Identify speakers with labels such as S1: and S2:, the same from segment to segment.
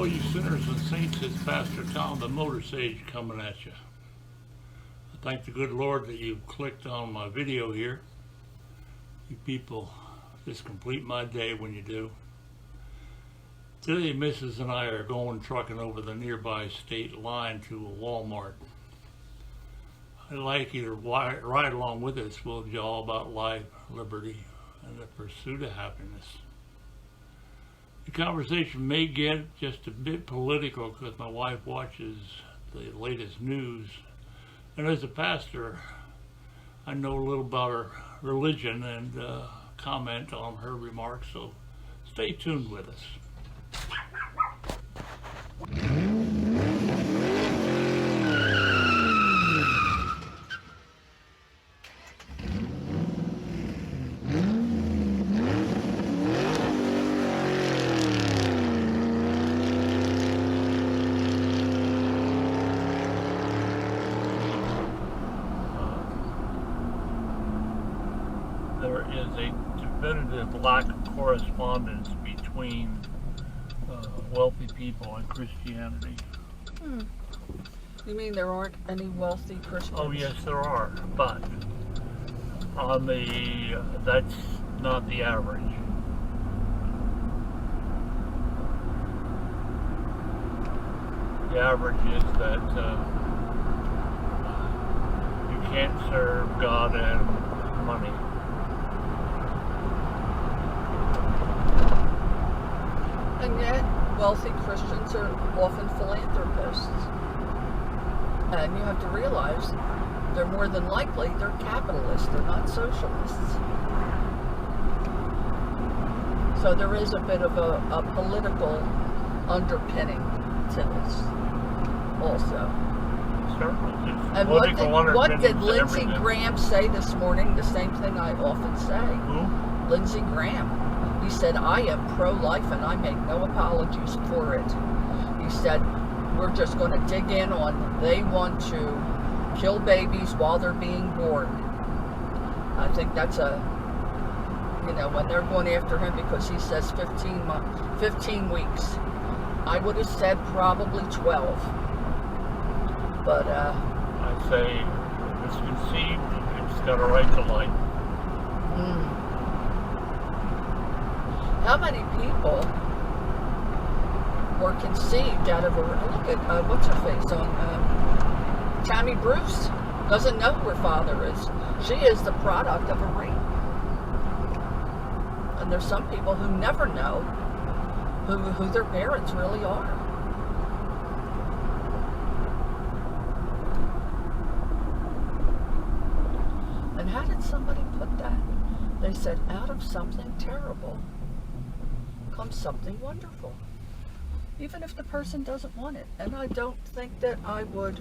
S1: Hello, you sinners and saints. It's Pastor Tom, the MotorSage, coming at you. I thank the good Lord that you clicked on my video here. You people just complete my day when you do. Today, Mrs. and I are going trucking over the nearby state line to a Walmart. I'd like you to ride along with us. We'll tell you all about life, liberty, and the pursuit of happiness. The conversation may get just a bit political because my wife watches the latest news. And as a pastor, I know a little about her religion and comment on her remarks, so stay tuned with us. There is a definitive lack of correspondence between wealthy people and Christianity.
S2: You mean there aren't any wealthy Christians?
S1: Oh yes, there are, but on that's not the average. The average is that you can't serve God and money.
S2: And yet, wealthy Christians are often philanthropists. And you have to realize they're more than likely, they're capitalists, they're not socialists. So there is a bit of a political underpinning to this also.
S1: Certainly.
S2: And what did Lindsey Graham say this morning? The same thing I often say.
S1: Who?
S2: Lindsey Graham. He said, I am pro-life and I make no apologies for it. He said, we're just going to dig in on they want to kill babies while they're being born. I think that's when they're going after him because he says 15 weeks. I would have said probably 12. But,
S1: I say, if it's conceived, it's got a right to life.
S2: How many people were conceived out of look at, what's her face on, Tammy Bruce doesn't know who her father is. She is the product of a rape. And there's some people who never know who their parents really are. And how did somebody put that? They said, out of something terrible comes something wonderful. Even if the person doesn't want it. And I don't think that I would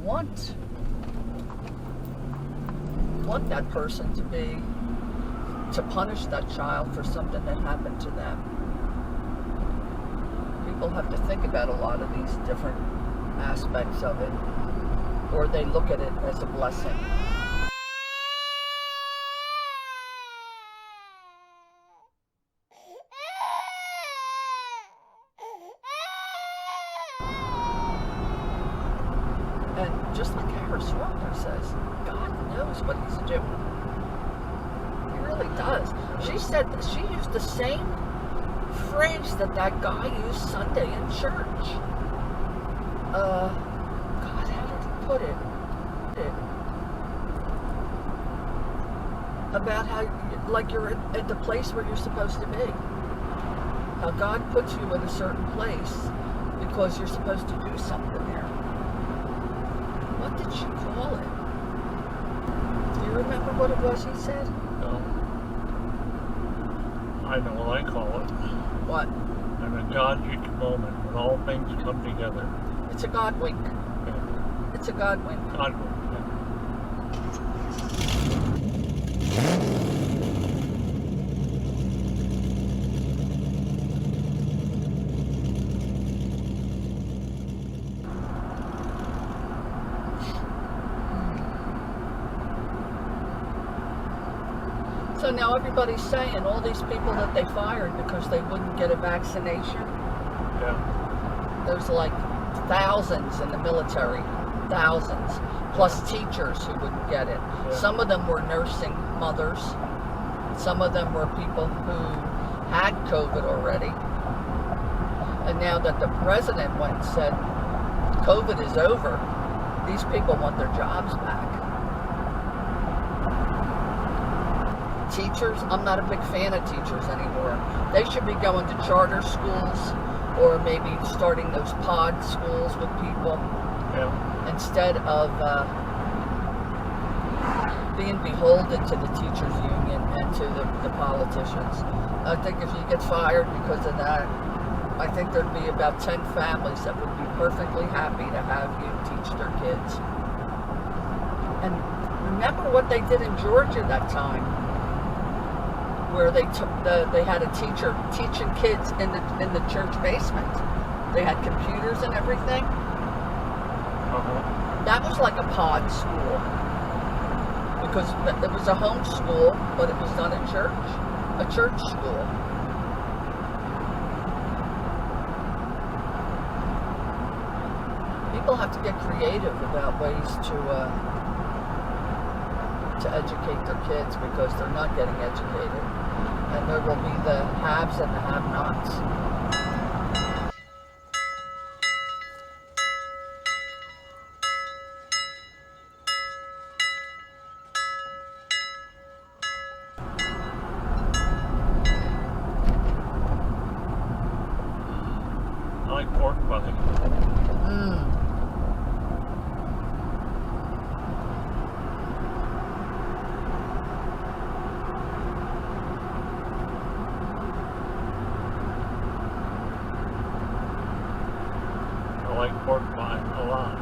S2: want that person to punish that child for something that happened to them. People have to think about a lot of these different aspects of it, or they look at it as a blessing. And just like Harris Faulkner says, God knows what he's doing. He really does. She said that she used the same phrase that guy used Sunday in church. God, how did he put it? About how, like, you're at the place where you're supposed to be. How God puts you in a certain place because you're supposed to do something there. What did she call it? Do you remember what it was he said?
S1: No. I know what I call it.
S2: What?
S1: And a Godric moment when all things come together.
S2: It's a God wink.
S1: Yeah.
S2: It's a God wink.
S1: God wink. Yeah.
S2: So now everybody's saying all these people that they fired because they wouldn't get a vaccination.
S1: Yeah.
S2: there's like thousands in the military, thousands, plus teachers who wouldn't get it.
S1: Yeah.
S2: Some of them were nursing mothers. Some of them were people who had COVID already. And now that the president went and said, COVID is over, these people want their jobs back. Teachers, I'm not a big fan of teachers anymore. They should be going to charter schools or maybe starting those pod schools with people instead of being beholden to the teachers union and to the politicians. I think if you get fired because of that, I think there'd be about 10 families that would be perfectly happy to have you teach their kids. And remember what they did in Georgia that time, where they took they had a teacher teaching kids in the church basement. They had computers and everything. That was like a pod school, because it was a home school, but it was done at church, a church school. People have to get creative about ways to educate their kids, because they're not getting educated, and there will be the haves and the have-nots.
S1: I like pork belly. I like pork pie a lot.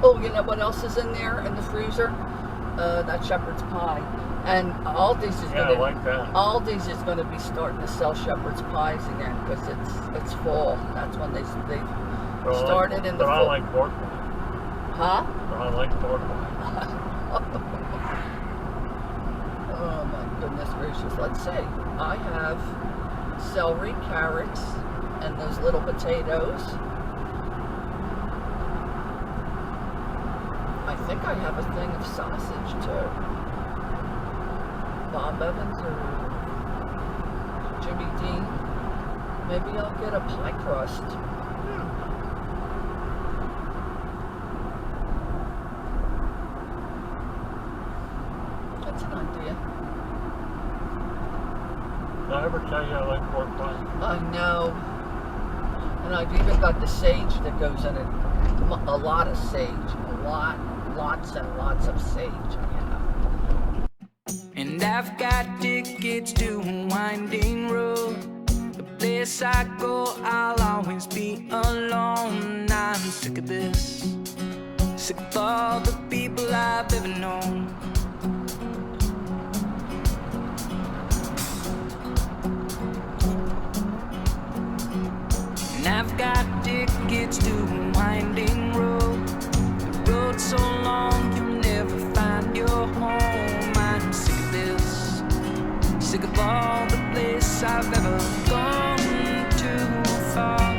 S2: Oh, you know what else is in there in the freezer? That shepherd's pie. And Aldi's is
S1: Yeah, I like that.
S2: Aldi's is going to be starting to sell shepherd's pies again, because it's fall. That's when they started in the fall.
S1: But I like pork pie.
S2: Huh?
S1: But I like pork pie.
S2: Oh my goodness gracious. Let's see. I have celery, carrots, and those little potatoes. I think I have a thing of sausage too. Bob Evans or Jimmy Dean. Maybe I'll get a pie crust. That's an idea.
S1: Did I ever tell you I like pork pie?
S2: I know. And I've even got the sage that goes in it. A lot of sage. Lots and lots of sage I have.
S3: And I've got tickets to a winding road. The place I go, I'll always be alone. I'm sick of this. Sick of all the people I've ever known. And I've got tickets to a winding road. The road's so long, you'll never find your home. I'm sick of this. Sick of all the places I've ever gone too far.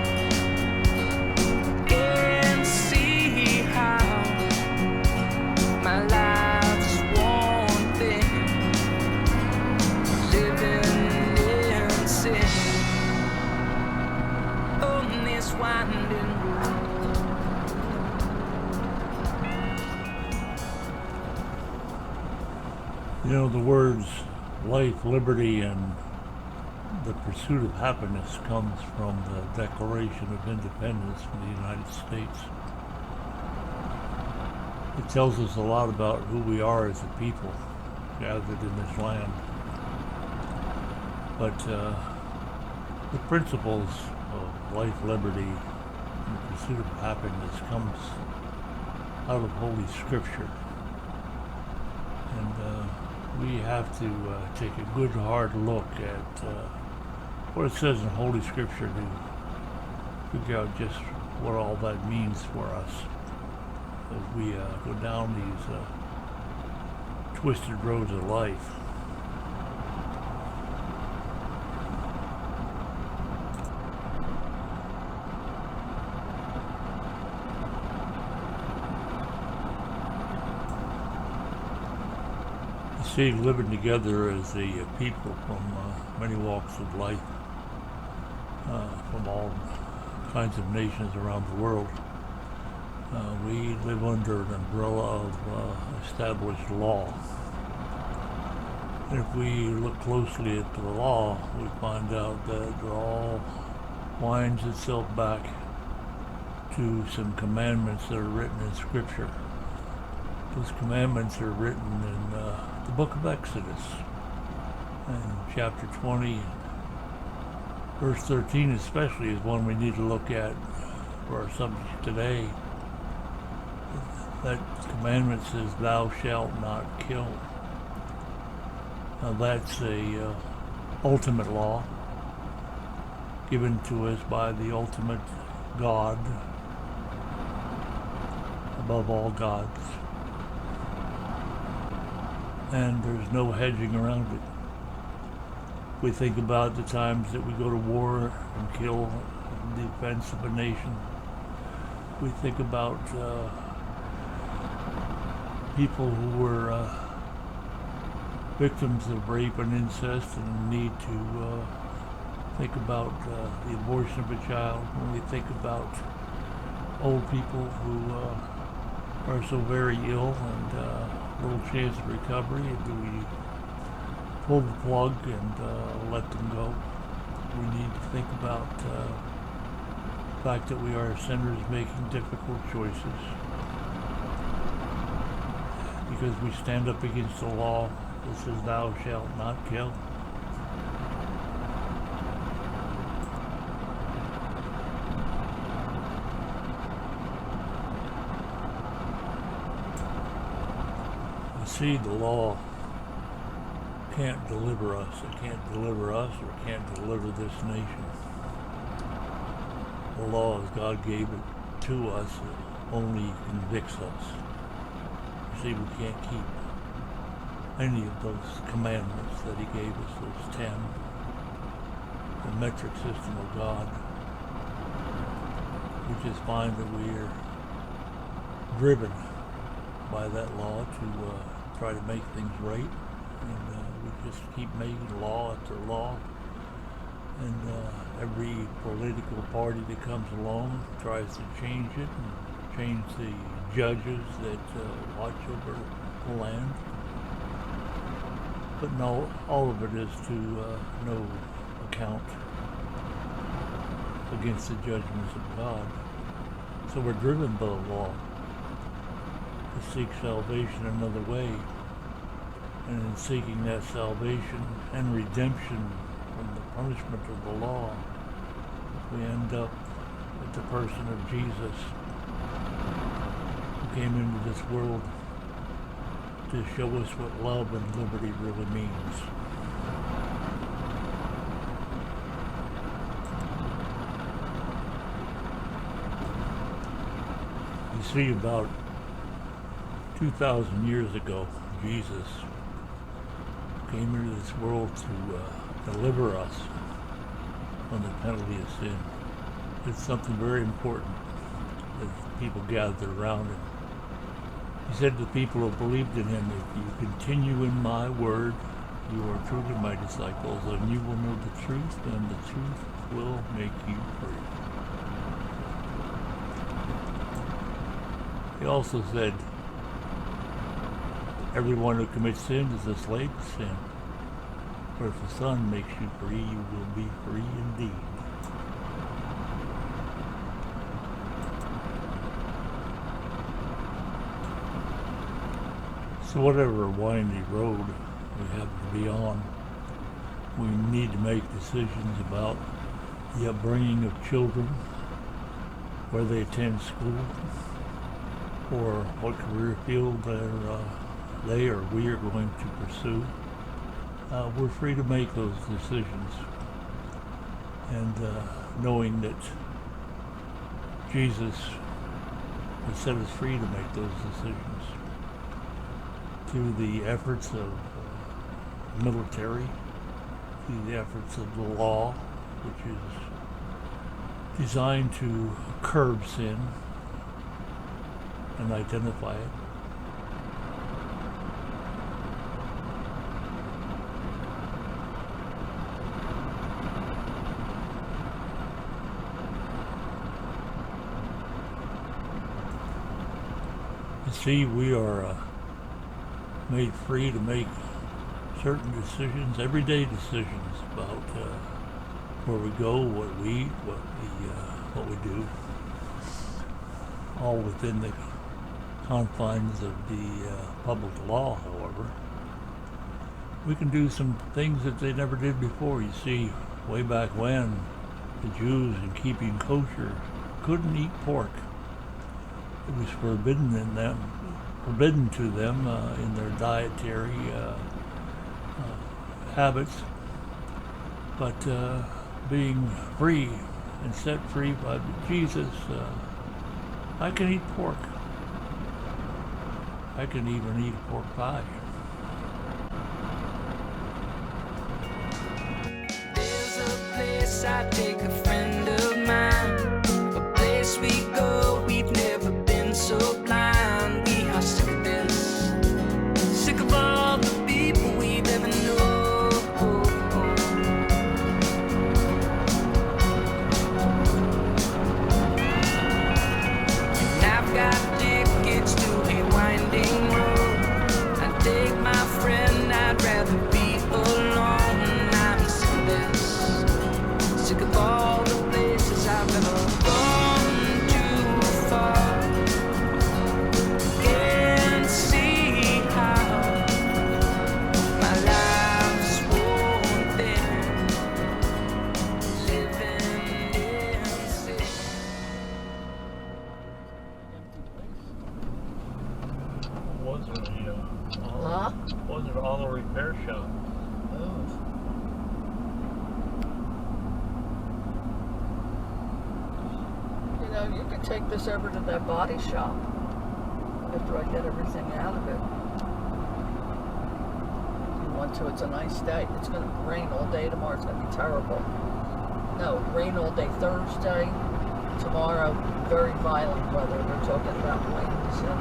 S3: Can't see how my life's one thing. Living in sin on this winding road.
S1: You know, the words life, liberty, and the pursuit of happiness comes from the Declaration of Independence for the United States. It tells us a lot about who we are as a people gathered in this land. But the principles of life, liberty, and the pursuit of happiness comes out of Holy Scripture. And we have to take a good hard look at what it says in Holy Scripture to figure out just what all that means for us as we go down these twisted roads of life. see, living together as a people from many walks of life, from all kinds of nations around the world, we live under an umbrella of established law. And if we look closely at the law, we find out that it all winds itself back to some commandments that are written in Scripture. Those commandments are written in the book of Exodus, and chapter 20, verse 13 especially is one we need to look at for our subject today. That commandment says, "Thou shalt not kill." Now that's a ultimate law given to us by the ultimate God above all gods. And there's no hedging around it. We think about the times that we go to war and kill in defense of a nation. We think about people who were victims of rape and incest, and need to think about the abortion of a child. When we think about old people who are so very ill and little chance of recovery, do we pull the plug and let them go? We need to think about the fact that we are sinners making difficult choices because we stand up against the law that says, "Thou shalt not kill." See, the law can't deliver us. It can't deliver us or can't deliver this nation. The law, as God gave it to us, only convicts us. You see, we can't keep any of those commandments that He gave us, those 10, the metric system of God. We just find that we are driven by that law to try to make things right, and we just keep making law after law, and every political party that comes along tries to change it and change the judges that watch over the land, but no, all of it is to no account against the judgments of God. So we're driven by the law to seek salvation another way, and in seeking that salvation and redemption from the punishment of the law, we end up at the person of Jesus, who came into this world to show us what love and liberty really means. You see, about 2,000 years ago, Jesus came into this world to deliver us from the penalty of sin. It's something very important as people gathered around Him. He said to the people who believed in Him, "If you continue in my word, you are truly my disciples, and you will know the truth, and the truth will make you free." He also said, "Everyone who commits sin is a slave to sin. For if the Son makes you free, you will be free indeed." So whatever windy road we have to be on, we need to make decisions about the upbringing of children, where they attend school, or what career field they or we are going to pursue. We're free to make those decisions, and knowing that Jesus has set us free to make those decisions through the efforts of military, through the efforts of the law, which is designed to curb sin and identify it. see, we are made free to make certain decisions, everyday decisions about where we go, what we eat, what we do, all within the confines of the public law. However, we can do some things that they never did before. You see, way back when, the Jews, in keeping kosher, couldn't eat pork. It was forbidden to them in their dietary habits. But being free and set free by Jesus, I can eat pork. I can even eat pork pie.
S3: There's a place I take a friend of mine, a place we go, we've never been so blind. We are sick of this, sick of all the people we've ever known. And I've got tickets to a winding road. I take my friend, I'd rather be alone. I'm sick of this, sick of all the places I've ever gone too far. Can't see how my life's worn thin, living in sin.
S1: Was it all a repair shop?
S2: You know, you could take this over to that body shop after I get everything out of it. If you want to, it's a nice day. It's going to rain all day tomorrow. It's going to be terrible. No, rain all day Thursday. Tomorrow, very violent weather. They're talking about winds and